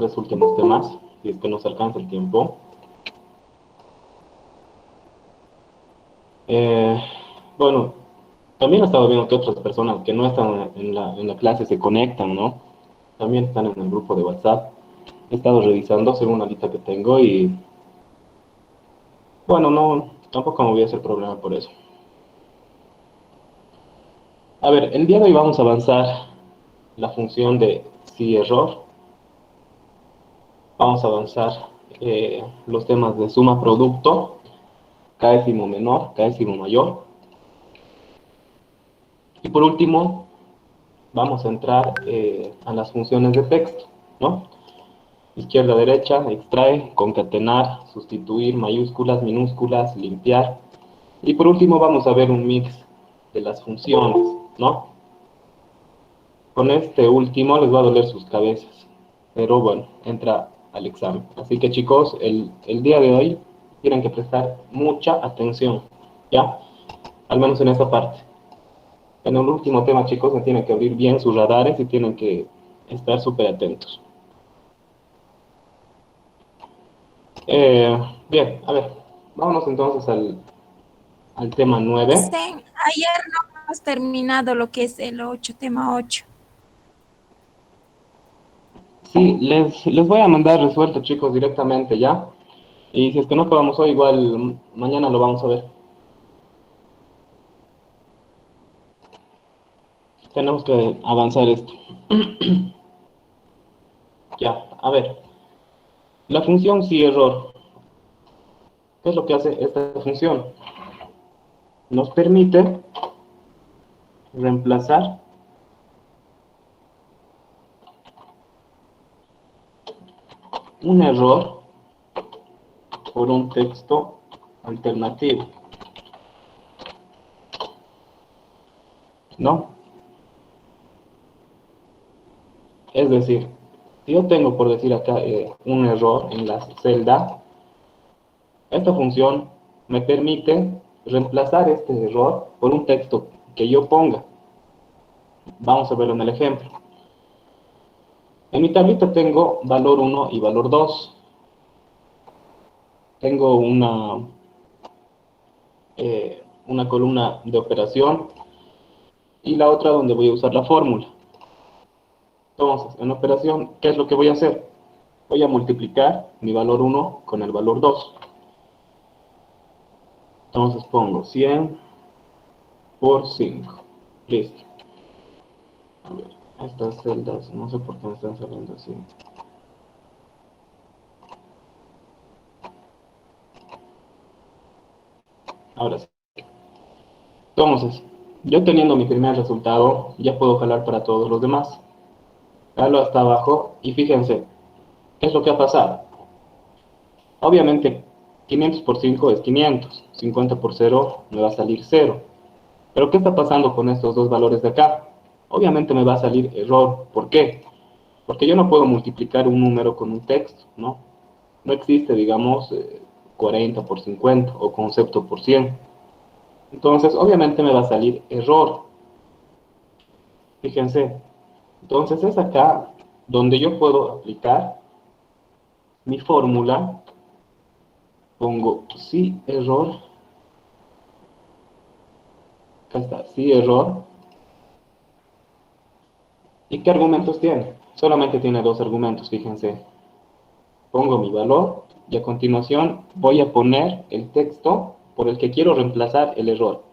tres últimos temas, si es que nos alcanza el tiempo. Bueno, también he estado viendo que otras personas que no están en la clase se conectan, ¿no? También están en el grupo de WhatsApp. He estado revisando según la lista que tengo y, bueno, no, tampoco me voy a hacer problema por eso. A ver, el día de hoy vamos a avanzar la función de si error. Vamos a avanzar los temas de suma producto, kdécimo menor, kdécimo mayor. Y por último, vamos a entrar a las funciones de texto, ¿no? Izquierda, derecha, extrae, concatenar, sustituir, mayúsculas, minúsculas, limpiar. Y por último vamos a ver un mix de las funciones, ¿no? Con este último les va a doler sus cabezas, pero bueno, entra al examen. Así que chicos, el día de hoy tienen que prestar mucha atención, ¿ya? Al menos en esa parte. En el último tema, chicos, me tienen que abrir bien sus radares y tienen que estar súper atentos. Bien, a ver, vámonos entonces al tema 9. Ayer no hemos terminado lo que es el 8, tema 8. Sí, les voy a mandar resuelto, chicos, directamente ya. Y si es que no podamos hoy, igual mañana lo vamos a ver. Tenemos que avanzar esto. Ya, a ver. La función si error. ¿Qué es lo que hace esta función? Nos permite reemplazar un error por un texto alternativo, ¿no? Es decir, si yo tengo por decir acá un error en la celda, esta función me permite reemplazar este error por un texto que yo ponga. Vamos a verlo en el ejemplo. En mi tablita tengo valor 1 y valor 2. Tengo una columna de operación y la otra donde voy a usar la fórmula. Entonces, en operación, ¿qué es lo que voy a hacer? Voy a multiplicar mi valor 1 con el valor 2. Entonces pongo 100 por 5. Listo. A ver, estas celdas, no sé por qué me están saliendo así. Ahora sí. Entonces, yo teniendo mi primer resultado, ya puedo jalar para todos los demás. Jalo hasta abajo y fíjense, ¿qué es lo que ha pasado? Obviamente, 500 por 5 es 500, 50 por 0 me va a salir 0. Pero ¿qué está pasando con estos dos valores de acá? Obviamente me va a salir error. ¿Por qué? Porque yo no puedo multiplicar un número con un texto, ¿no? No existe, digamos, 40 por 50 o concepto por 100. Entonces, obviamente me va a salir error. Fíjense. Entonces es acá donde yo puedo aplicar mi fórmula. Pongo sí, error. Acá está, sí, error. ¿Y qué argumentos tiene? Solamente tiene dos argumentos, fíjense. Pongo mi valor y a continuación voy a poner el texto por el que quiero reemplazar el error.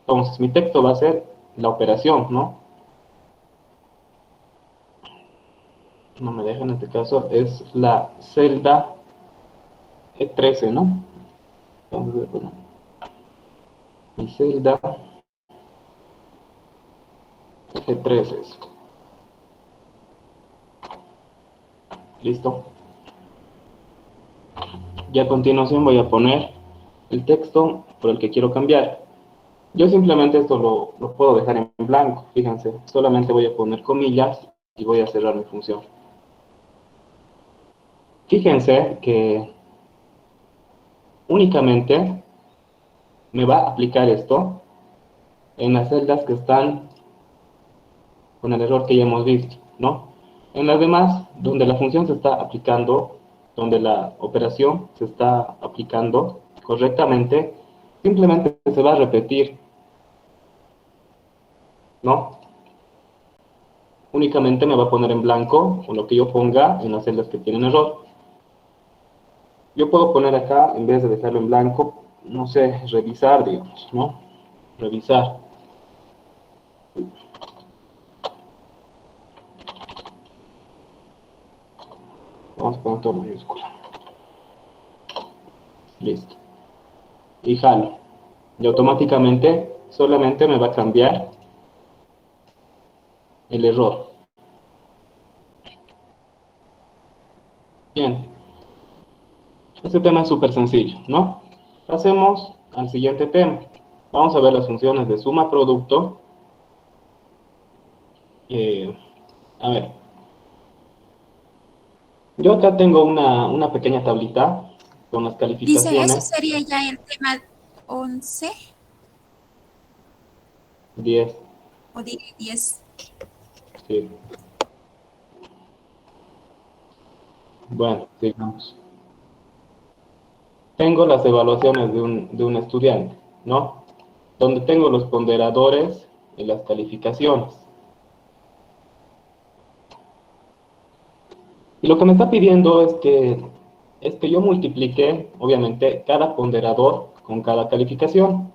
Entonces, mi texto va a ser la operación, ¿no? No me deja en este caso, es la celda E13, ¿no? Vamos a ver, bueno, mi celda E13 es. ¿Listo? Y a continuación voy a poner el texto por el que quiero cambiar. Yo simplemente esto lo puedo dejar en blanco, fíjense. Solamente voy a poner comillas y voy a cerrar mi función. Fíjense que únicamente me va a aplicar esto en las celdas que están con el error que ya hemos visto, ¿no? En las demás, donde la función se está aplicando, donde la operación se está aplicando correctamente, simplemente se va a repetir, ¿no? Únicamente me va a poner en blanco o lo que yo ponga en las celdas que tienen error. Yo puedo poner acá, en vez de dejarlo en blanco, no sé, revisar, digamos, ¿no? Revisar. Vamos a poner todo mayúscula. Listo. Y jalo. Y automáticamente solamente me va a cambiar el error. Bien. Este tema es súper sencillo, ¿no? Pasemos al siguiente tema. Vamos a ver las funciones de suma producto. Eh, a ver, yo acá tengo una pequeña tablita con las Dice, eso calificaciones. sería ya el tema 11 10, o 10. sí. Bueno, sigamos. Tengo las evaluaciones de un estudiante, ¿no? Donde tengo los ponderadores y las calificaciones. Y lo que me está pidiendo es que yo multiplique, obviamente, cada ponderador con cada calificación.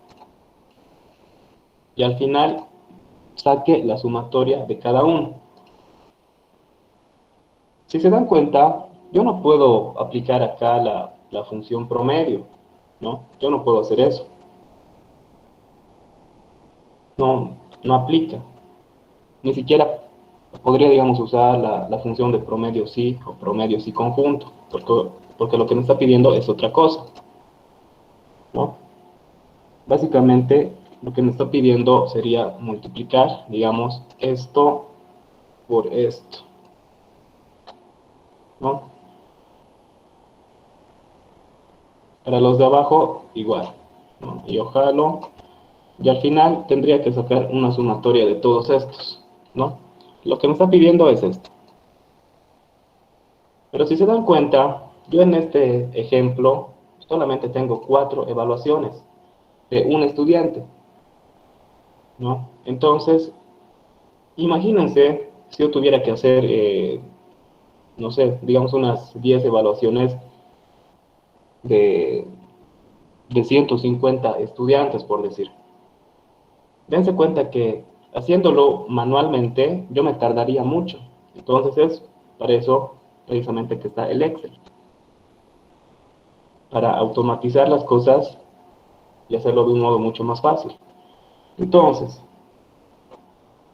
Y al final saque la sumatoria de cada uno. Si se dan cuenta, yo no puedo aplicar acá la función promedio, ¿no? Yo no puedo hacer eso. No, no aplica. Ni siquiera podría, digamos, usar la función de promedio sí o promedio sí conjunto, porque lo que me está pidiendo es otra cosa, ¿no? Básicamente, lo que me está pidiendo sería multiplicar, digamos, esto por esto, ¿no? Para los de abajo, igual, ¿no? Y ojalá, y al final tendría que sacar una sumatoria de todos estos, ¿no? Lo que me está pidiendo es esto. Pero si se dan cuenta, yo en este ejemplo solamente tengo 4 evaluaciones de un estudiante, ¿no? Entonces, imagínense si yo tuviera que hacer, no sé, digamos unas 10 evaluaciones de, de 150 estudiantes, por decir. Dense cuenta que haciéndolo manualmente yo me tardaría mucho. Entonces es para eso precisamente que está el Excel, para automatizar las cosas y hacerlo de un modo mucho más fácil. Entonces,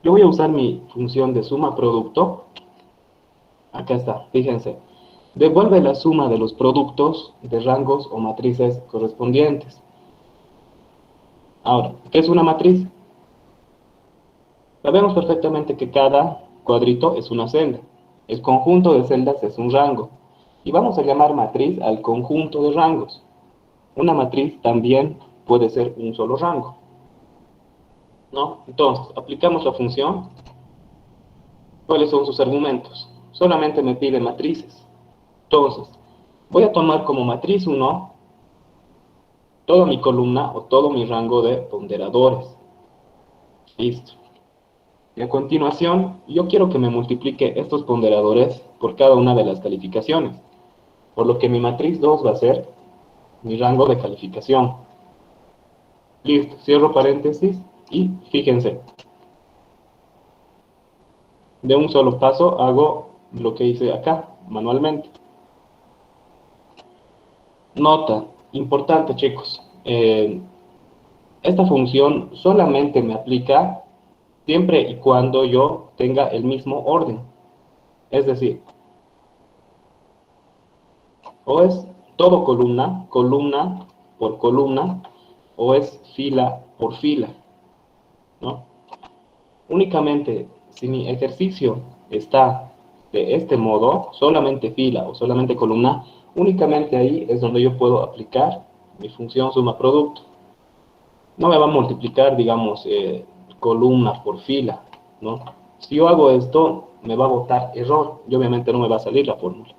yo voy a usar mi función de suma producto. Acá está, fíjense. Devuelve la suma de los productos de rangos o matrices correspondientes. Ahora, ¿qué es una matriz? Sabemos perfectamente que cada cuadrito es una celda. El conjunto de celdas es un rango. Y vamos a llamar matriz al conjunto de rangos. Una matriz también puede ser un solo rango, ¿no? Entonces, aplicamos la función. ¿Cuáles son sus argumentos? Solamente me pide matrices. Entonces, voy a tomar como matriz 1 toda mi columna o todo mi rango de ponderadores. Listo. Y a continuación, yo quiero que me multiplique estos ponderadores por cada una de las calificaciones. Por lo que mi matriz 2 va a ser mi rango de calificación. Listo, cierro paréntesis y fíjense, de un solo paso hago lo que hice acá, manualmente. Nota, importante chicos, esta función solamente me aplica siempre y cuando yo tenga el mismo orden. Es decir, o es todo columna, columna por columna, o es fila por fila, ¿no? Únicamente si mi ejercicio está de este modo, solamente fila o solamente columna, únicamente ahí es donde yo puedo aplicar mi función suma producto. No me va a multiplicar, digamos, columna por fila, ¿no? Si yo hago esto, me va a botar error y obviamente no me va a salir la fórmula.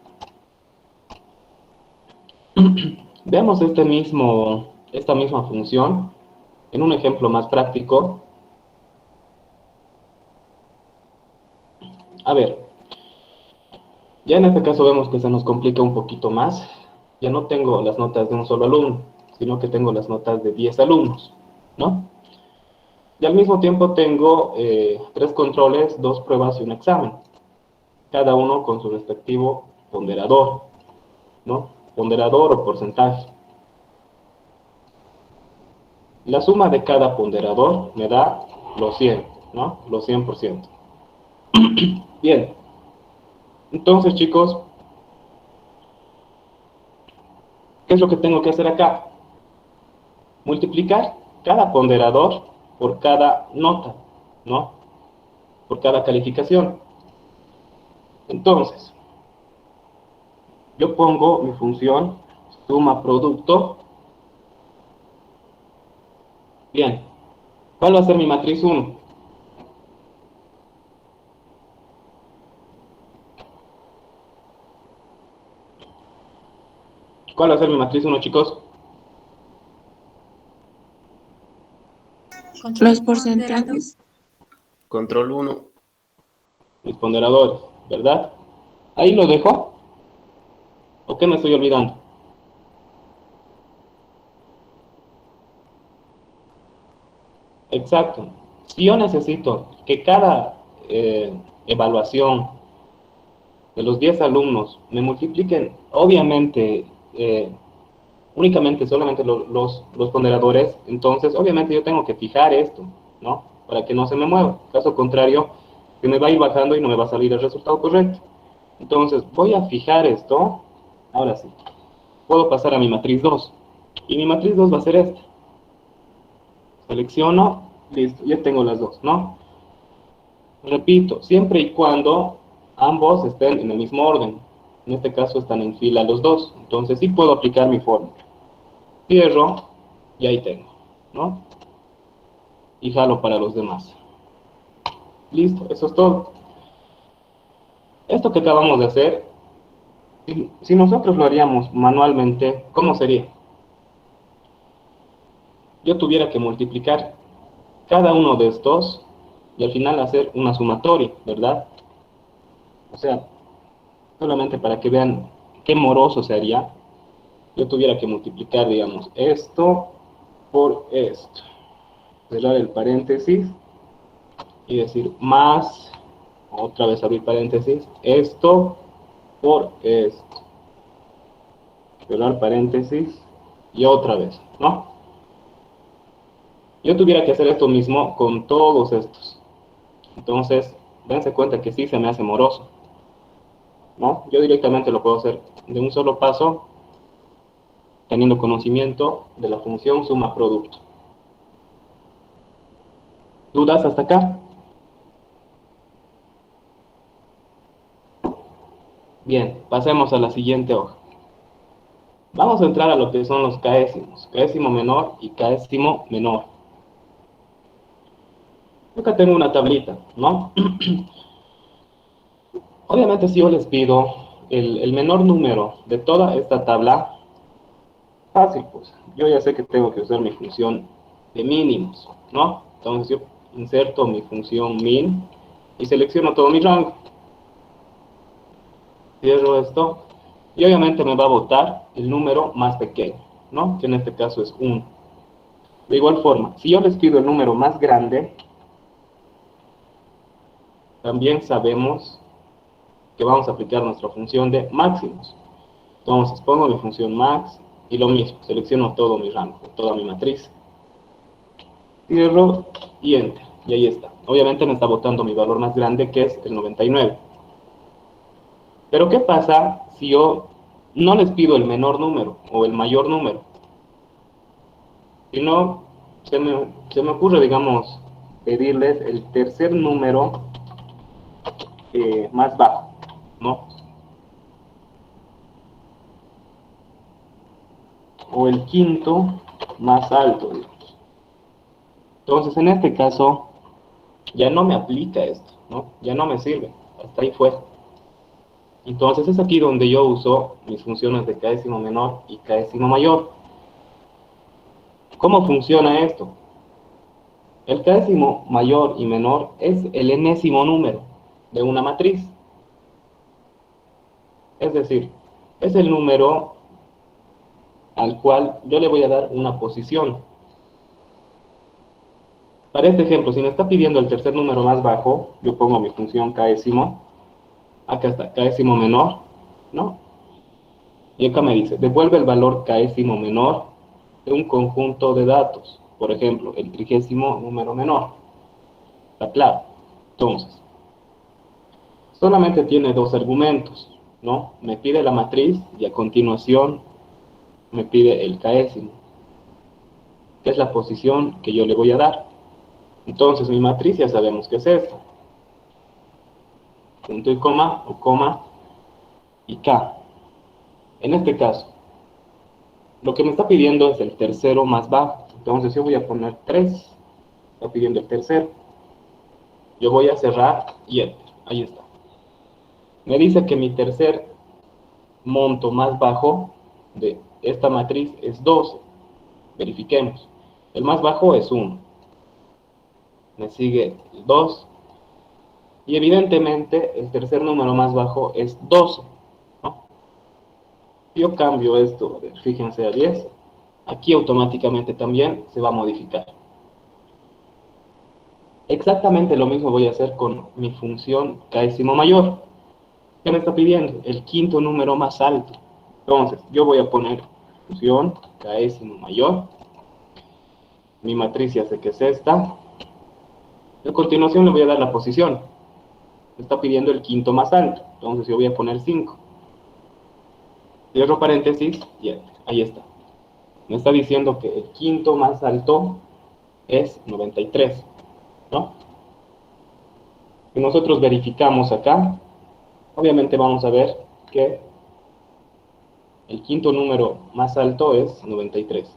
Veamos esta misma función en un ejemplo más práctico. A ver, ya en este caso vemos que se nos complica un poquito más. Ya no tengo las notas de un solo alumno, sino que tengo las notas de 10 alumnos, ¿no? Y al mismo tiempo tengo 3 controles, 2 pruebas y un examen, cada uno con su respectivo ponderador, ¿no? Ponderador o porcentaje. La suma de cada ponderador me da los 100, ¿no? Los 100%. Bien, entonces chicos, ¿qué es lo que tengo que hacer acá? Multiplicar cada ponderador por cada nota, ¿no? Por cada calificación. Entonces, yo pongo mi función suma producto. Bien, ¿cuál va a ser mi matriz 1? ¿Cuál va a ser mi matriz 1, chicos? Los porcentajes. Control 1. Mis ponderadores, ¿verdad? Ahí lo dejo. ¿O qué me estoy olvidando? Exacto. Si yo necesito que cada evaluación de los 10 alumnos me multipliquen, obviamente, únicamente solamente los ponderadores, entonces obviamente yo tengo que fijar esto, ¿no? Para que no se me mueva. Caso contrario, que me va a ir bajando y no me va a salir el resultado correcto. Entonces voy a fijar esto. Ahora sí. Puedo pasar a mi matriz 2. Y mi matriz 2 va a ser esta. Selecciono, listo, ya tengo las dos, ¿no? Repito, siempre y cuando ambos estén en el mismo orden. En este caso están en fila los dos. Entonces sí puedo aplicar mi fórmula. Cierro y ahí tengo, ¿no? Y jalo para los demás. Listo, eso es todo. Esto que acabamos de hacer, si nosotros lo haríamos manualmente, ¿cómo sería? Yo tuviera que multiplicar cada uno de estos y al final hacer una sumatoria, ¿verdad? O sea, solamente para que vean qué moroso se haría, yo tuviera que multiplicar, digamos, esto por esto. Cerrar el paréntesis y decir más, otra vez abrir paréntesis, esto por esto. Cerrar paréntesis y otra vez, ¿no? Yo tuviera que hacer esto mismo con todos estos. Entonces, dense cuenta que sí se me hace moroso, ¿no? Yo directamente lo puedo hacer de un solo paso, teniendo conocimiento de la función suma producto. ¿Dudas hasta acá? Bien, pasemos a la siguiente hoja. Vamos a entrar a lo que son los caésimos, caésimo menor y caésimo menor. Acá tengo una tablita, ¿no? Obviamente si yo les pido el menor número de toda esta tabla, fácil, pues. Yo ya sé que tengo que usar mi función de mínimos, ¿no? Entonces yo inserto mi función min y selecciono todo mi rango. Cierro esto y obviamente me va a botar el número más pequeño, ¿no? Que en este caso es 1. De igual forma, si yo les pido el número más grande, también sabemos que vamos a aplicar nuestra función de máximos. Entonces pongo mi función max y lo mismo, selecciono todo mi rango, toda mi matriz. Cierro y enter, y ahí está. Obviamente me está botando mi valor más grande, que es el 99. Pero ¿qué pasa si yo no les pido el menor número o el mayor número? Si no, se me ocurre, digamos, pedirles el tercer número más bajo, ¿no? O el quinto más alto, digamos. Entonces, en este caso, ya no me aplica esto, ¿no? Ya no me sirve. hasta ahí fue. Entonces es aquí donde yo uso mis funciones de k'ésimo menor y k'ésimo mayor. ¿Cómo funciona esto? El k'ésimo mayor y menor es el enésimo número de una matriz. Es decir, es el número al cual yo le voy a dar una posición. Para este ejemplo, si me está pidiendo el tercer número más bajo, yo pongo mi función k'ésimo. Acá está, k'ésimo menor, ¿no? Y acá me dice, devuelve el valor k'ésimo menor de un conjunto de datos. Por ejemplo, el 30º número menor. Está claro. Entonces, solamente tiene dos argumentos, ¿no? Me pide la matriz y a continuación me pide el k'ésimo, que es la posición que yo le voy a dar. Entonces, mi matriz ya sabemos que es esta. Punto y coma, o coma, y K. En este caso, lo que me está pidiendo es el tercero más bajo. Entonces yo voy a poner 3. Está pidiendo el tercero. Yo voy a cerrar y enter. Ahí está. Me dice que mi tercer monto más bajo de esta matriz es 12. Verifiquemos. El más bajo es 1. Me sigue el 2. Y evidentemente el tercer número más bajo es 12. ¿No? Yo cambio esto, fíjense, a 10. Aquí automáticamente también se va a modificar. Exactamente lo mismo voy a hacer con mi función k'ésimo mayor. ¿Qué me está pidiendo? El quinto número más alto. Entonces, yo voy a poner función k'ésimo mayor. Mi matriz ya sé que es esta. A continuación le voy a dar la posición. Me está pidiendo el quinto más alto. Entonces yo voy a poner 5. Cierro paréntesis y ahí está. Me está diciendo que el quinto más alto es 93, ¿no? Si nosotros verificamos acá, obviamente vamos a ver que el quinto número más alto es 93.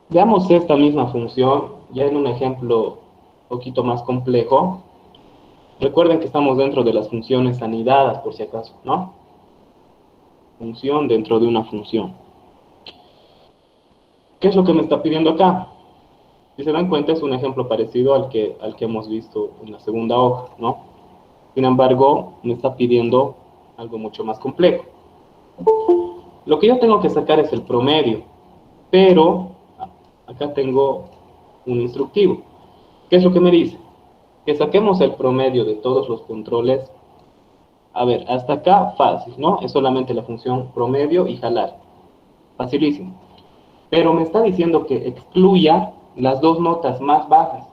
Veamos esta misma función ya en un ejemplo un poquito más complejo. Recuerden que estamos dentro de las funciones anidadas, por si acaso, ¿no? Función dentro de una función. ¿Qué es lo que me está pidiendo acá? Si se dan cuenta, es un ejemplo parecido al que hemos visto en la segunda hoja, ¿no? Sin embargo, me está pidiendo algo mucho más complejo. Lo que yo tengo que sacar es el promedio, pero acá tengo un instructivo. ¿Qué es lo que me dice? Que saquemos el promedio de todos los controles. A ver, hasta acá fácil, ¿no? Es solamente la función promedio y jalar. Facilísimo. Pero me está diciendo que excluya las dos notas más bajas.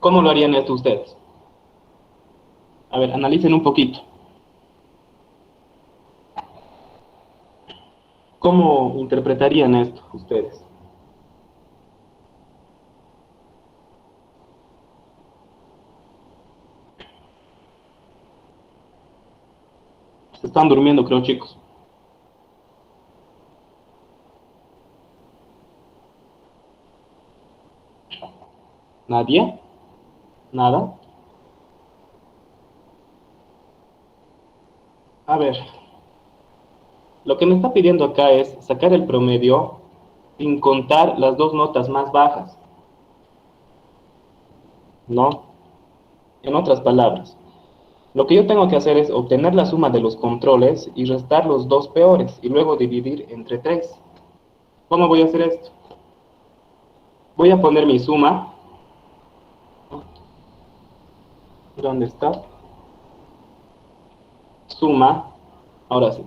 ¿Cómo lo harían esto ustedes? A ver, analicen un poquito. ¿Cómo interpretarían esto ustedes? Se están durmiendo, creo, chicos. ¿Nadie? ¿Nada? A ver, lo que me está pidiendo acá es sacar el promedio sin contar las dos notas más bajas, ¿no? En otras palabras, lo que yo tengo que hacer es obtener la suma de los controles y restar los dos peores y luego dividir entre 3. ¿Cómo voy a hacer esto? Voy a poner mi suma. ¿Dónde está? Suma. Ahora sí.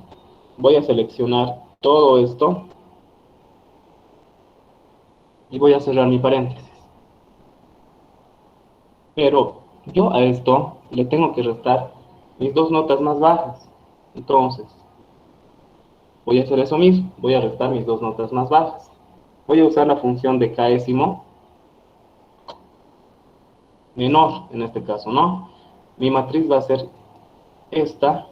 Voy a seleccionar todo esto y voy a cerrar mi paréntesis. Pero yo a esto le tengo que restar mis dos notas más bajas. Entonces, voy a hacer eso mismo. Voy a restar mis dos notas más bajas. Voy a usar la función de k'ésimo menor, en este caso, ¿no? Mi matriz va a ser esta.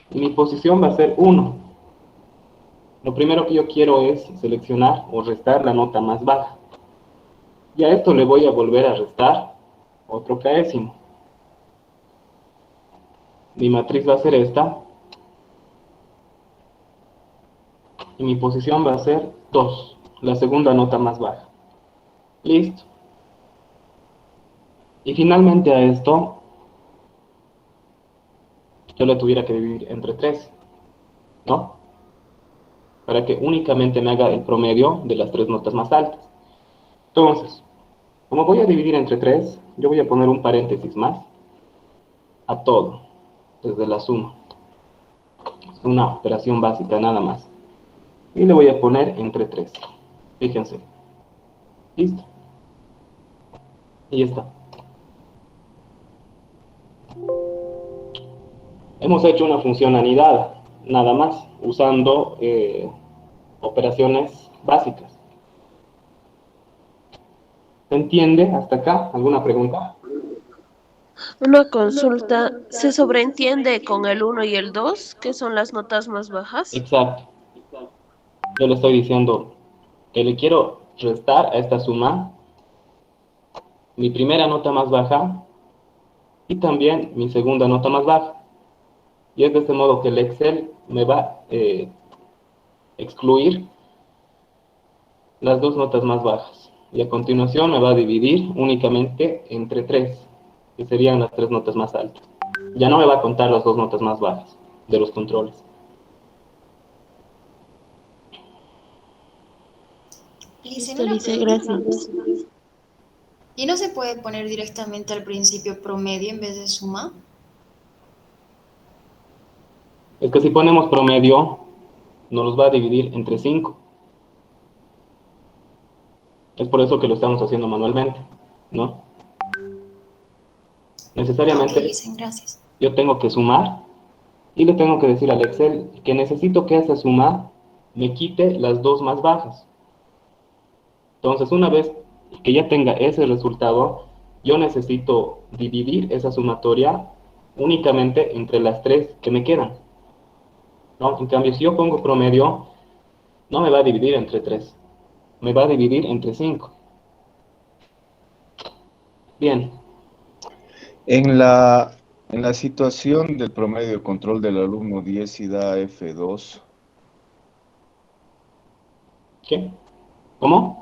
Y mi posición va a ser 1. Lo primero que yo quiero es seleccionar o restar la nota más baja. Y a esto le voy a volver a restar otro késimo. Mi matriz va a ser esta. Y mi posición va a ser 2, la segunda nota más baja. Listo. Y finalmente a esto, yo le tuviera que dividir entre 3, ¿no? Para que únicamente me haga el promedio de las 3 notas más altas. Entonces, como voy a dividir entre 3, yo voy a poner un paréntesis más a todo, desde la suma. Es una operación básica nada más. Y le voy a poner entre 3. Fíjense. Listo. Y ya está. Hemos hecho una función anidada, nada más, usando operaciones básicas. ¿Se entiende hasta acá? ¿Alguna pregunta? Una consulta, ¿se sobreentiende con el 1 y el 2, que son las notas más bajas? Exacto. Yo le estoy diciendo que le quiero restar a esta suma mi primera nota más baja y también mi segunda nota más baja. Y es de este modo que el Excel me va a excluir las 2 notas más bajas. Y a continuación me va a dividir únicamente entre 3, que serían las 3 notas más altas. Ya no me va a contar las 2 notas más bajas de los controles. Lice, Listo, una Lice, pregunta. gracias. ¿Y no se puede poner directamente al principio promedio en vez de suma? Es que si ponemos promedio, nos los va a dividir entre 5. Es por eso que lo estamos haciendo manualmente, ¿no? Ah, ok, Necesariamente Lice, gracias. yo tengo que sumar y le tengo que decir al Excel que necesito que esa suma me quite las 2 más bajas. Entonces, una vez que ya tenga ese resultado, yo necesito dividir esa sumatoria únicamente entre las 3 que me quedan, ¿no? En cambio, si yo pongo promedio, no me va a dividir entre 3, me va a dividir entre 5. Bien. En la situación del promedio de control del alumno 10 y da F2, ¿Qué? ¿Cómo?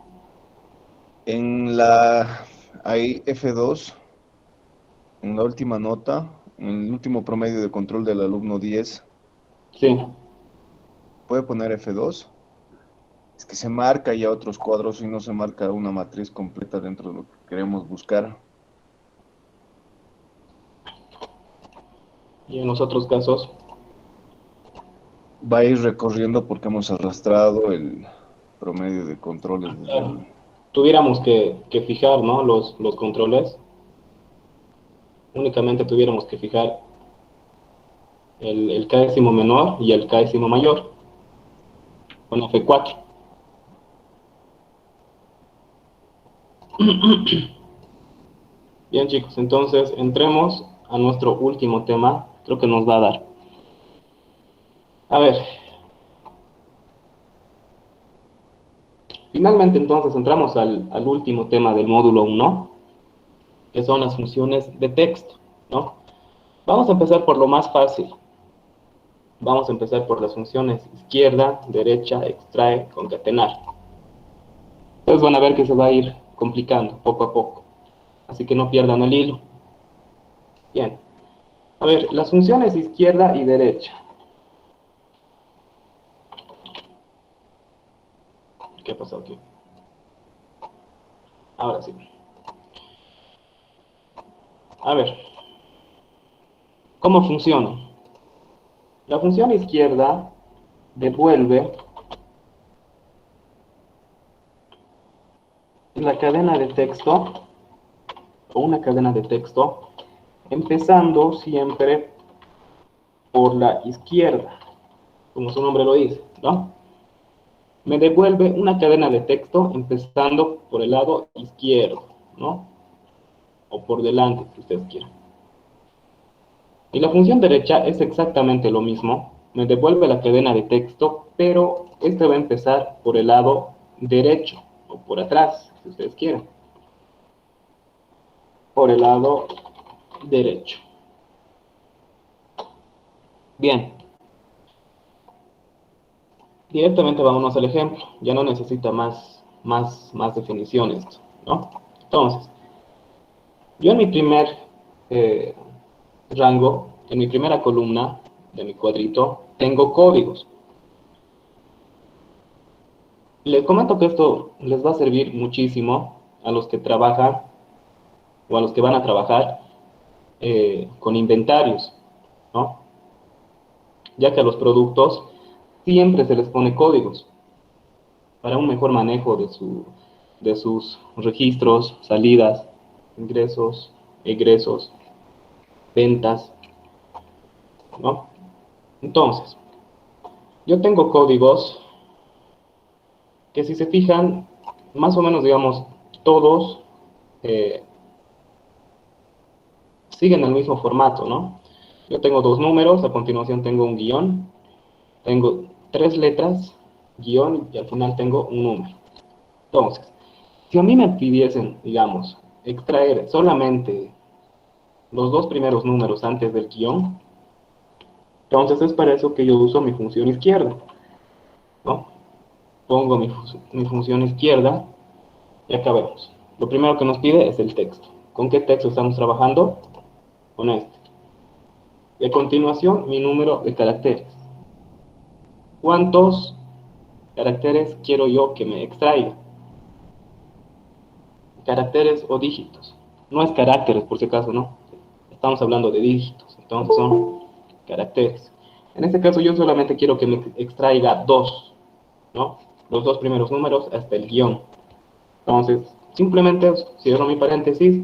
hay F2, en la última nota, en el último promedio de control del alumno 10, Sí. ¿puede poner F2? Es que se marca ya otros cuadros y no se marca una matriz completa dentro de lo que queremos buscar. Y en los otros casos, Va a ir recorriendo porque hemos arrastrado el promedio de controles desde claro, el... tuviéramos que fijar, ¿no? Los controles, únicamente tuviéramos que fijar el késimo menor y el késimo mayor con F4. Bien, chicos, entonces entremos a nuestro último tema. Creo que nos va a dar. A ver, finalmente entonces entramos al último tema del módulo 1, que son las funciones de texto, ¿no? Vamos a empezar por lo más fácil. Vamos a empezar por las funciones izquierda, derecha, extrae, concatenar. Ustedes van a ver que se va a ir complicando poco a poco, así que no pierdan el hilo. Bien, a ver, las funciones izquierda y derecha. ¿Qué ha pasado aquí? Ahora sí. A ver, ¿cómo funciona? La función izquierda devuelve la cadena de texto o una cadena de texto empezando siempre por la izquierda, como su nombre lo dice, ¿no? Me devuelve una cadena de texto empezando por el lado izquierdo, ¿no? O por delante, si ustedes quieran. Y la función derecha es exactamente lo mismo, me devuelve la cadena de texto, pero este va a empezar por el lado derecho, o por atrás, si ustedes quieren. Por el lado derecho. Bien. Directamente vámonos al ejemplo. Ya no necesita más definición esto, ¿no? Entonces, yo en mi primer rango, en mi primera columna de mi cuadrito, tengo códigos. Les comento que esto les va a servir muchísimo a los que trabajan o a los que van a trabajar con inventarios, ¿no? Ya que a los productos siempre se les pone códigos para un mejor manejo de sus registros, salidas, ingresos, egresos, ventas, ¿no? Entonces, yo tengo códigos que, si se fijan, más o menos, digamos, todos siguen el mismo formato, ¿no? Yo tengo dos números, a continuación tengo un guión, tengo tres letras, guión, y al final tengo un número. Entonces, si a mí me pidiesen, digamos, extraer solamente los dos primeros números antes del guión, entonces es para eso que yo uso mi función izquierda, ¿no? Pongo mi función izquierda y acá vemos. Lo primero que nos pide es el texto. ¿Con qué texto estamos trabajando? Con este. Y a continuación, mi número de caracteres. ¿Cuántos caracteres quiero yo que me extraiga? Caracteres o dígitos. No es caracteres, por si acaso, ¿no? Estamos hablando de dígitos, entonces son caracteres. En este caso yo solamente quiero que me extraiga dos, ¿no? Los dos primeros números hasta el guión. Entonces, simplemente cierro mi paréntesis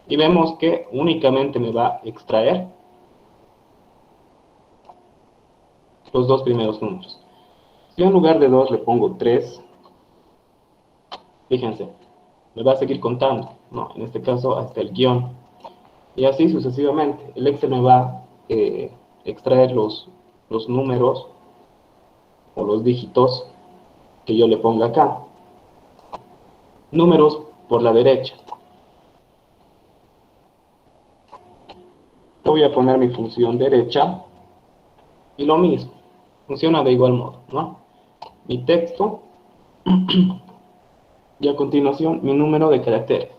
y vemos que únicamente me va a extraer los dos primeros números. Si en lugar de 2 le pongo 3, fíjense, me va a seguir contando, ¿no? En este caso hasta el guión. Y así sucesivamente. El Excel me va a extraer los números o los dígitos que yo le ponga acá. Números por la derecha. Voy a poner mi función derecha y lo mismo. Funciona de igual modo, ¿no? Mi texto y a continuación mi número de caracteres.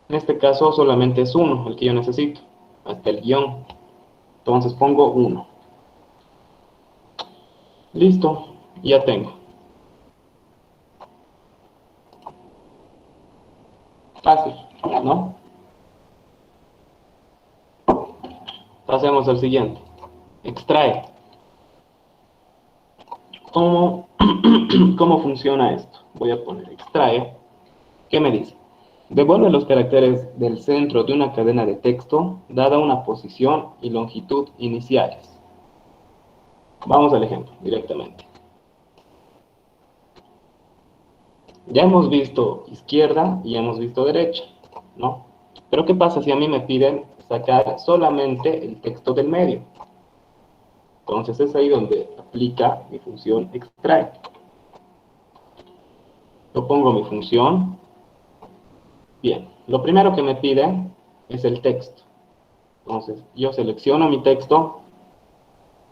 En este caso solamente es 1 el que yo necesito, hasta el guión. Entonces pongo 1. Listo, ya tengo. Fácil, ¿no? Pasemos al siguiente. Extrae. ¿Cómo funciona esto? Voy a poner extrae. ¿Qué me dice? Devuelve los caracteres del centro de una cadena de texto dada una posición y longitud iniciales. Vamos al ejemplo directamente. Ya hemos visto izquierda y ya hemos visto derecha, ¿no? Pero ¿qué pasa si a mí me piden sacar solamente el texto del medio? Entonces es ahí donde aplica mi función extrae. Yo pongo mi función. Bien, lo primero que me pide es el texto. Entonces yo selecciono mi texto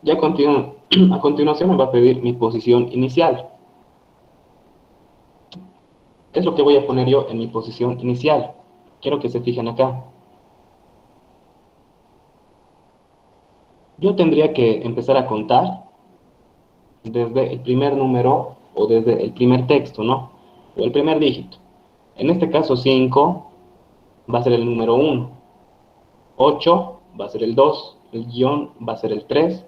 y a continuación me va a pedir mi posición inicial. ¿Qué es lo que voy a poner yo en mi posición inicial? Quiero que se fijen acá. Yo tendría que empezar a contar desde el primer número o desde el primer texto, ¿no? O el primer dígito. En este caso 5 va a ser el número 1. 8 va a ser el 2. El guión va a ser el 3.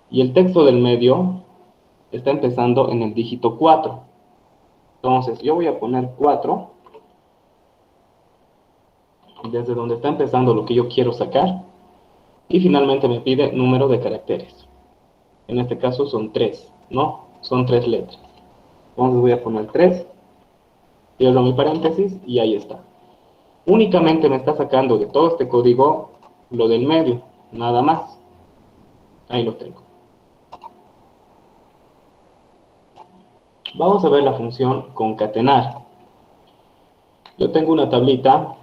Y el texto del medio está empezando en el dígito 4. Entonces yo voy a poner 4 desde donde está empezando lo que yo quiero sacar. Y finalmente me pide número de caracteres. En este caso son 3, ¿no? Son 3 letras. Entonces voy a poner 3. Cierro mi paréntesis y ahí está. Únicamente me está sacando de todo este código lo del medio, nada más. Ahí lo tengo. Vamos a ver la función concatenar. Yo tengo una tablita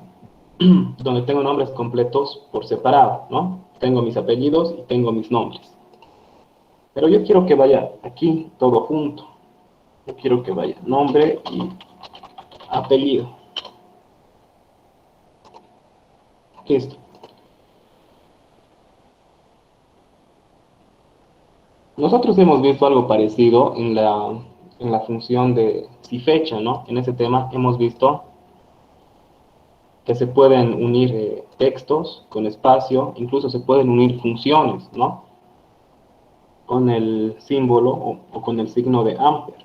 donde tengo nombres completos por separado, ¿no? Tengo mis apellidos y tengo mis nombres. Pero yo quiero que vaya aquí todo junto. Yo quiero que vaya nombre y apellido. Listo. Nosotros hemos visto algo parecido en la función de si fecha, ¿no? En ese tema hemos visto que se pueden unir textos con espacio, incluso se pueden unir funciones, ¿no? Con el símbolo o con el signo de amper.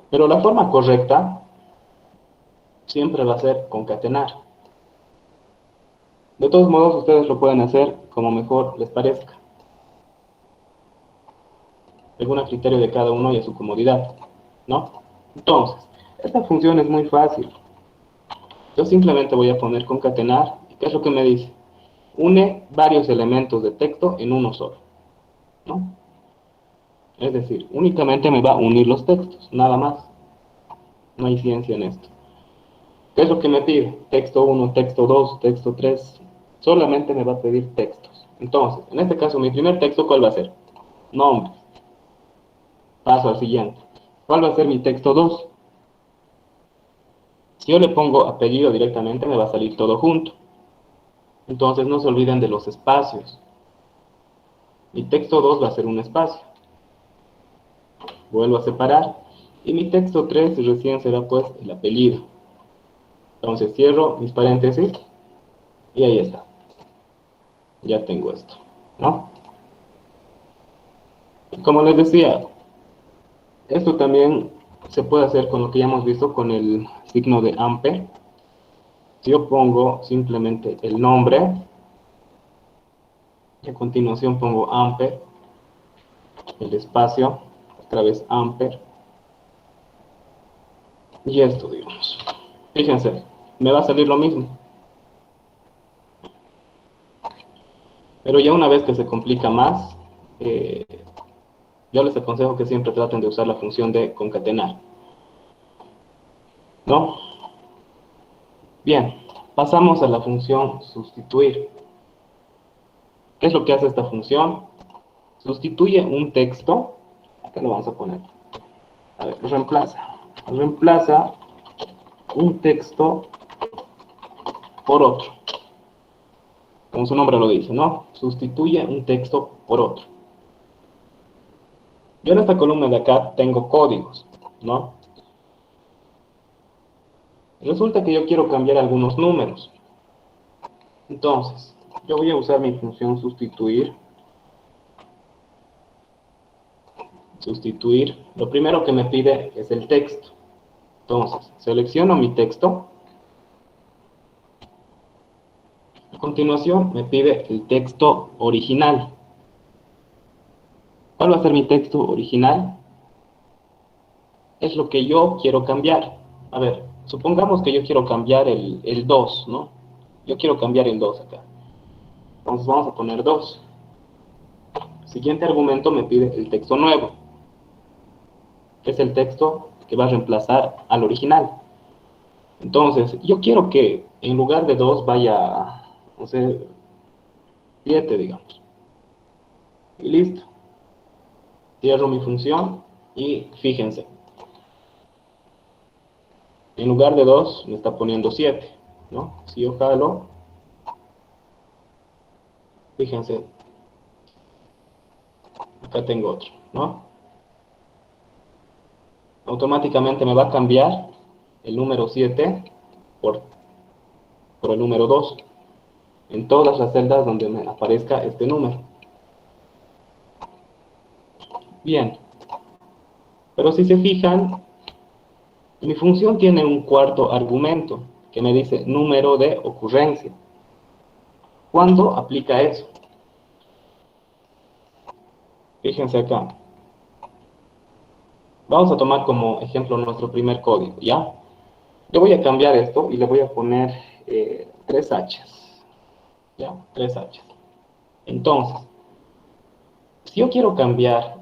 Pero la forma correcta siempre va a ser concatenar. De todos modos, ustedes lo pueden hacer como mejor les parezca, según el criterio de cada uno y a su comodidad, ¿no? Entonces, esta función es muy fácil. Yo simplemente voy a poner concatenar, y ¿qué es lo que me dice? Une varios elementos de texto en uno solo, ¿no? Es decir, únicamente me va a unir los textos, nada más. No hay ciencia en esto. ¿Qué es lo que me pide? Texto 1, texto 2, texto 3. Solamente me va a pedir textos. Entonces, en este caso, mi primer texto, ¿cuál va a ser? Nombre. Paso al siguiente. ¿Cuál va a ser mi texto 2? Si yo le pongo apellido directamente, me va a salir todo junto. Entonces, no se olviden de los espacios. Mi texto 2 va a ser un espacio. Vuelvo a separar. Y mi texto 3 recién será, pues, el apellido. Entonces, cierro mis paréntesis. Y ahí está. Ya tengo esto, ¿no? Y como les decía, esto también se puede hacer con lo que ya hemos visto con el signo de amper. Si yo pongo simplemente el nombre, y a continuación pongo amper, el espacio, otra vez amper, y esto, digamos. Fíjense, me va a salir lo mismo. Pero ya una vez que se complica más, yo les aconsejo que siempre traten de usar la función de concatenar, ¿no? Bien, pasamos a la función sustituir. ¿Qué es lo que hace esta función? Sustituye un texto, acá lo vamos a poner, a ver, reemplaza un texto por otro, como su nombre lo dice, ¿no? Sustituye un texto por otro. Yo en esta columna de acá tengo códigos, ¿no? Resulta que yo quiero cambiar algunos números. Entonces, yo voy a usar mi función sustituir. Sustituir. Lo primero que me pide es el texto. Entonces, selecciono mi texto. A continuación, me pide el texto original. ¿Cuál va a ser mi texto original? Es lo que yo quiero cambiar. A ver, supongamos que yo quiero cambiar el 2, ¿no? Yo quiero cambiar el 2 acá. Entonces vamos a poner 2. Siguiente argumento me pide el texto nuevo, que es el texto que va a reemplazar al original. Entonces, yo quiero que en lugar de 2 vaya, no sé, 7, digamos. Y listo. Cierro mi función y fíjense. En lugar de 2 me está poniendo 7, ¿no? Si yo jalo, fíjense, acá tengo otro, ¿no? Automáticamente me va a cambiar el número 7 por el número 2 en todas las celdas donde me aparezca este número. Bien, pero si se fijan, mi función tiene un cuarto argumento que me dice número de ocurrencia. ¿Cuándo aplica eso? Fíjense acá. Vamos a tomar como ejemplo nuestro primer código, ¿ya? Yo voy a cambiar esto y le voy a poner 3 H's. Ya, 3 H's. Entonces, si yo quiero cambiar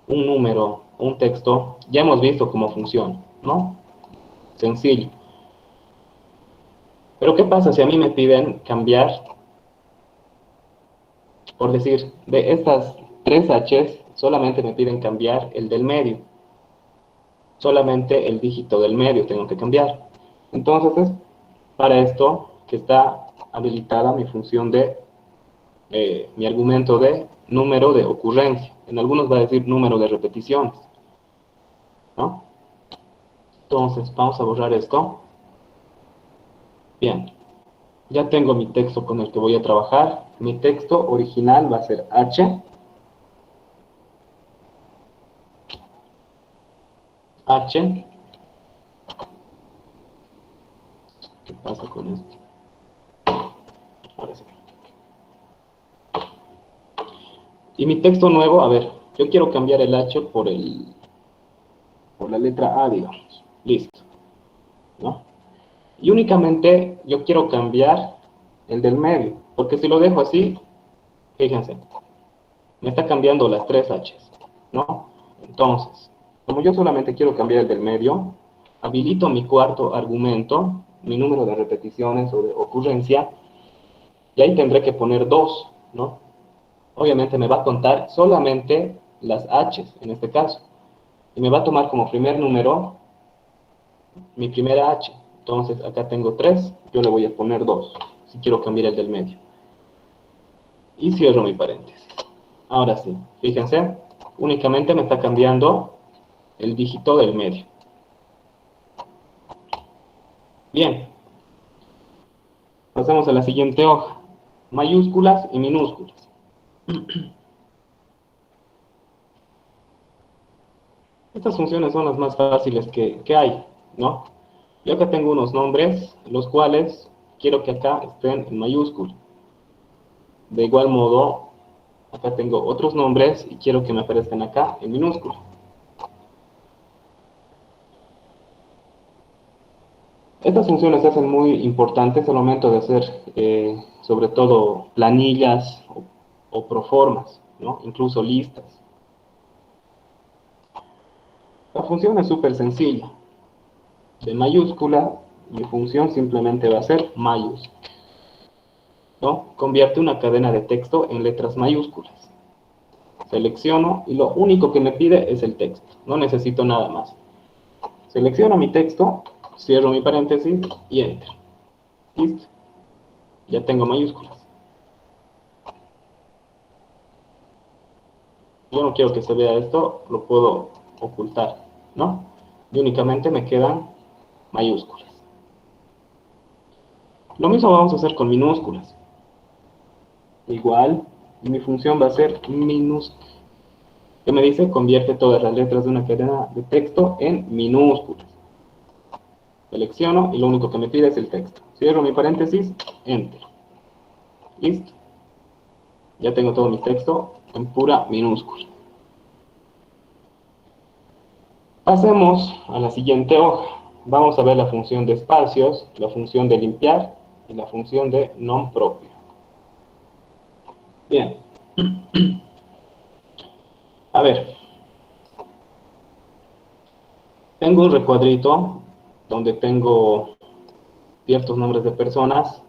un número, un texto, ya hemos visto cómo funciona, ¿no? Sencillo. Pero ¿qué pasa si a mí me piden cambiar, por decir, de estas 3 H's, solamente me piden cambiar el del medio? Solamente el dígito del medio tengo que cambiar. Entonces, es para esto que está habilitada mi función de, mi argumento de número de ocurrencia. En algunos va a decir número de repeticiones, ¿no? Entonces, vamos a borrar esto. Bien, ya tengo mi texto con el que voy a trabajar. Mi texto original va a ser H. H. ¿Qué pasa con esto? Ahora sí. Y mi texto nuevo, a ver, yo quiero cambiar el H por la letra A, digamos. Listo, ¿no? Y únicamente yo quiero cambiar el del medio, porque si lo dejo así, fíjense, me está cambiando las 3 H's, ¿no? Entonces, como yo solamente quiero cambiar el del medio, habilito mi cuarto argumento, mi número de repeticiones o de ocurrencia, y ahí tendré que poner 2, ¿no? Obviamente me va a contar solamente las H's en este caso, y me va a tomar como primer número mi primera H. Entonces acá tengo 3, yo le voy a poner 2, si quiero cambiar el del medio. Y cierro mi paréntesis. Ahora sí, fíjense, únicamente me está cambiando el dígito del medio. Bien, pasamos a la siguiente hoja. Mayúsculas y minúsculas. Estas funciones son las más fáciles que hay, ¿no? Yo acá tengo unos nombres, los cuales quiero que acá estén en mayúscula. De igual modo, acá tengo otros nombres y quiero que me aparezcan acá en minúscula. Estas funciones se hacen muy importantes al momento de hacer, sobre todo, planillas o proformas, ¿no? Incluso listas. La función es súper sencilla. De mayúscula, mi función simplemente va a ser mayús, ¿no? Convierte una cadena de texto en letras mayúsculas. Selecciono y lo único que me pide es el texto. No necesito nada más. Selecciono mi texto, cierro mi paréntesis y enter. Listo. Ya tengo mayúsculas. Yo no quiero que se vea esto, lo puedo ocultar, ¿no? Y únicamente me quedan mayúsculas. Lo mismo vamos a hacer con minúsculas. Igual, mi función va a ser minúscula. ¿Qué me dice? Convierte todas las letras de una cadena de texto en minúsculas. Selecciono y lo único que me pide es el texto. Cierro mi paréntesis, enter. Listo. Ya tengo todo mi texto en pura minúscula. Pasemos a la siguiente hoja. Vamos a ver la función de espacios, la función de limpiar y la función de non propio. Bien. A ver. Tengo un recuadrito donde tengo ciertos nombres de personas,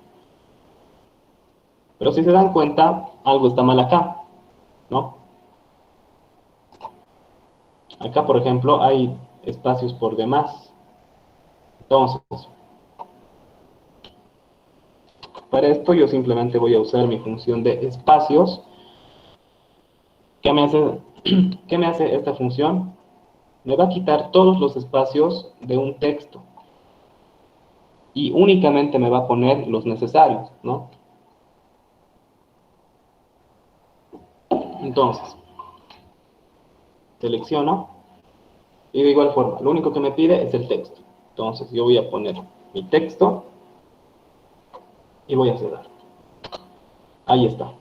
pero si se dan cuenta, algo está mal acá, ¿no? Acá, por ejemplo, hay espacios por demás. Entonces, para esto yo simplemente voy a usar mi función de espacios. ¿Qué me hace, qué me hace esta función? Me va a quitar todos los espacios de un texto y únicamente me va a poner los necesarios, ¿no? Entonces, selecciono y de igual forma, lo único que me pide es el texto. Entonces yo voy a poner mi texto y voy a cerrar. Ahí está.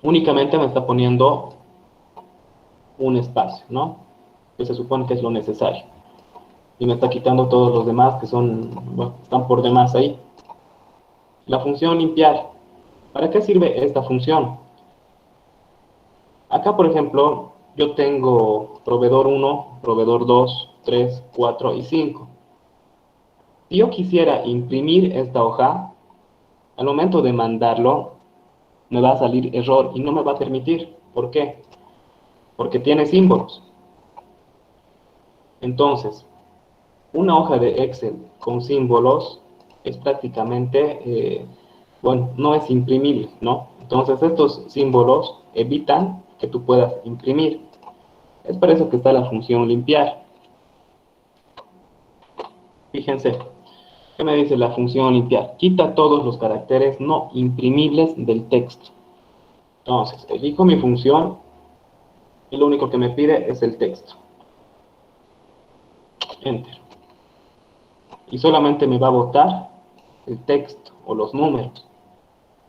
Únicamente me está poniendo un espacio, ¿no? Que se supone que es lo necesario. y me está quitando todos los demás que son, bueno, están por demás ahí. La función limpiar. ¿Para qué sirve esta función? Acá, por ejemplo, yo tengo proveedor 1, proveedor 2, 3, 4 y 5. Si yo quisiera imprimir esta hoja, al momento de mandarlo, me va a salir error y no me va a permitir. ¿Por qué? Porque tiene símbolos. Entonces, una hoja de Excel con símbolos es prácticamente, bueno, no es imprimible, ¿no? Entonces, estos símbolos evitan que tú puedas imprimir. Es por eso que está la función limpiar. Fíjense, ¿qué me dice la función limpiar? Quita todos los caracteres no imprimibles del texto. Entonces, elijo mi función y lo único que me pide es el texto. Enter. Y solamente me va a botar el texto o los números.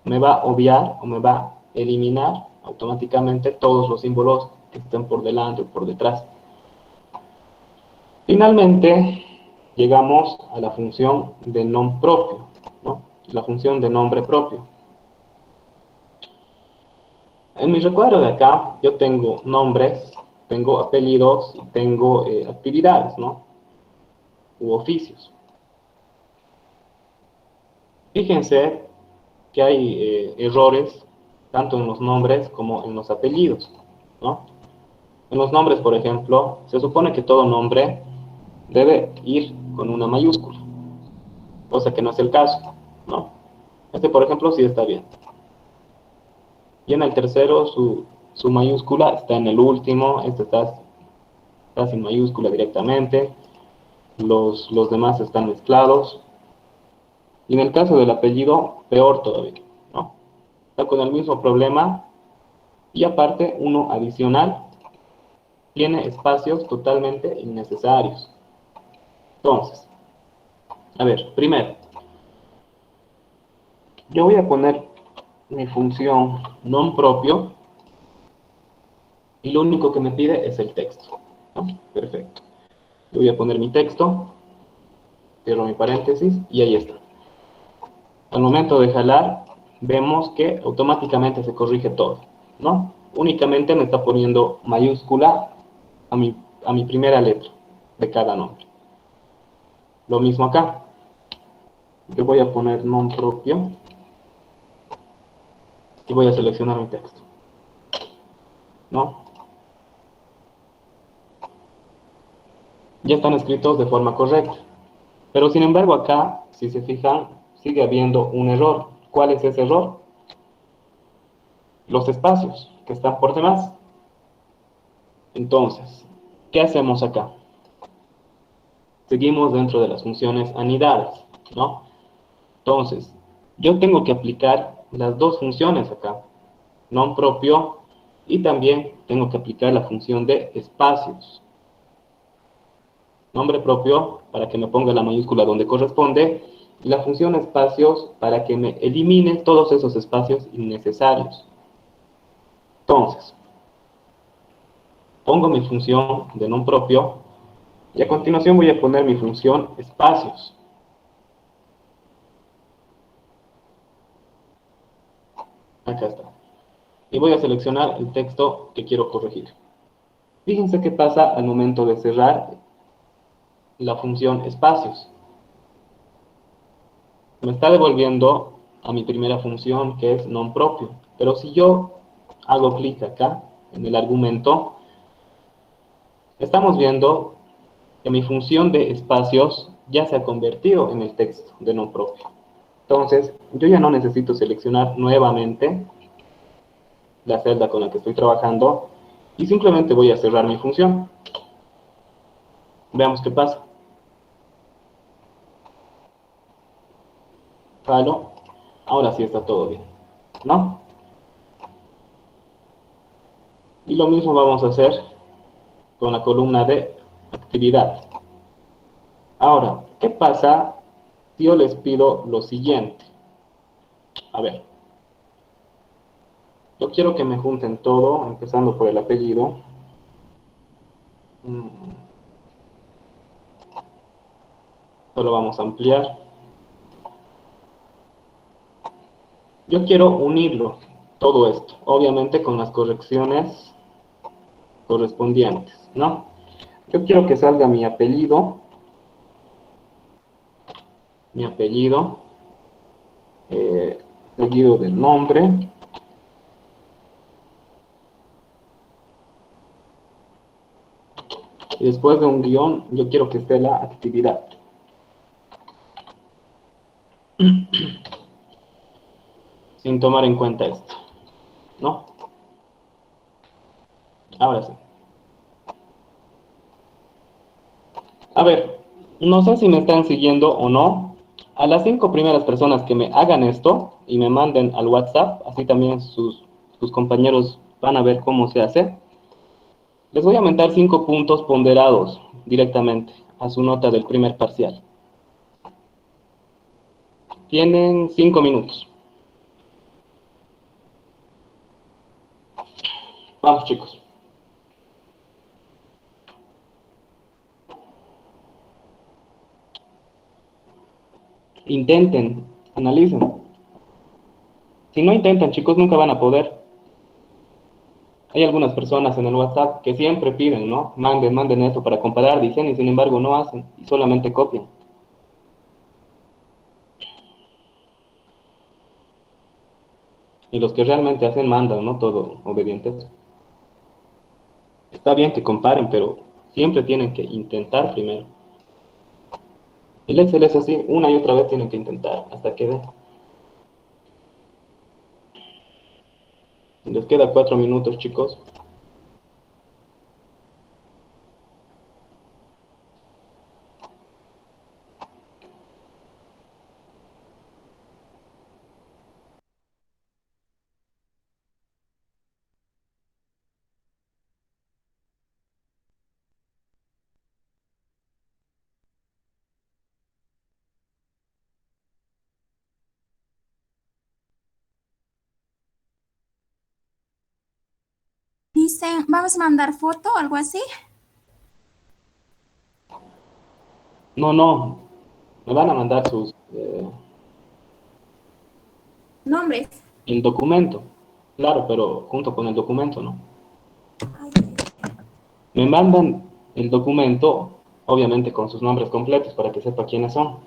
Me va a obviar o me va a eliminar automáticamente todos los símbolos que estén por delante o por detrás. Finalmente, llegamos a la función de nom propio, ¿no? La función de nombre propio. En mi recuadro de acá, yo tengo nombres, tengo apellidos y tengo actividades, ¿no? U oficios. Fíjense que hay errores tanto en los nombres como en los apellidos, ¿no? En los nombres, por ejemplo, se supone que todo nombre debe ir con una mayúscula, cosa que no es el caso, ¿no? Este, por ejemplo, sí está bien. Y en el tercero, su mayúscula está en el último, este está sin mayúscula directamente, los demás están mezclados. Y en el caso del apellido, peor todavía, ¿no? Está con el mismo problema y aparte uno adicional tiene espacios totalmente innecesarios. Entonces, a ver, primero, yo voy a poner mi función non propio y lo único que me pide es el texto, ¿no? Perfecto. Yo voy a poner mi texto, cierro mi paréntesis y ahí está. Al momento de jalar, vemos que automáticamente se corrige todo, ¿no? Únicamente me está poniendo mayúscula a mi primera letra de cada nombre. Lo mismo acá. Yo voy a poner nom propio y voy a seleccionar mi texto, ¿no? Ya están escritos de forma correcta. Pero sin embargo acá, si se fijan, sigue habiendo un error. ¿Cuál es ese error? Los espacios que están por demás. Entonces, ¿qué hacemos acá? Seguimos dentro de las funciones anidadas, ¿no? Entonces, yo tengo que aplicar las dos funciones acá, nom propio, y también tengo que aplicar la función de espacios. Nombre propio para que me ponga la mayúscula donde corresponde, y la función espacios para que me elimine todos esos espacios innecesarios. Entonces, pongo mi función de nom propio, y a continuación voy a poner mi función espacios. Acá está. Y voy a seleccionar el texto que quiero corregir. Fíjense qué pasa al momento de cerrar la función espacios. Me está devolviendo a mi primera función, que es nom propio. Pero si yo hago clic acá, en el argumento, estamos viendo que mi función de espacios ya se ha convertido en el texto de nom propio. Entonces, yo ya no necesito seleccionar nuevamente la celda con la que estoy trabajando y simplemente voy a cerrar mi función. Veamos qué pasa. Jalo. Ahora sí está todo bien, ¿no? Y lo mismo vamos a hacer con la columna de actividad. Ahora, ¿qué pasa si yo les pido lo siguiente? A ver, yo quiero que me junten todo, empezando por el apellido. Solo vamos a ampliar. Yo quiero unirlo, todo esto, obviamente con las correcciones correspondientes, ¿no? Yo quiero que salga mi apellido, seguido del nombre, y después de un guión, yo quiero que esté la actividad. Sin tomar en cuenta esto, ¿no? Ahora sí. A ver, no sé si me están siguiendo o no. A las 5 primeras personas que me hagan esto y me manden al WhatsApp, así también sus compañeros van a ver cómo se hace. Les voy a aumentar 5 puntos ponderados directamente a su nota del primer parcial. Tienen 5 minutos. Vamos, chicos. Intenten, analicen. Si no intentan, chicos, nunca van a poder. Hay algunas personas en el WhatsApp que siempre piden, ¿no? Manden esto para comparar, dicen, y sin embargo no hacen, y solamente copian. Y los que realmente hacen mandan, ¿no? Todo obedientes. Está bien que comparen, pero siempre tienen que intentar primero. El Excel es así, una y otra vez tienen que intentar hasta que den. Les queda 4 minutos, chicos. Dicen, vamos a mandar foto o algo así. No, me van a mandar Nombres. el documento. Claro, pero junto con el documento, ¿no? Ay, Me mandan el documento, obviamente con sus nombres completos para que sepa quiénes son.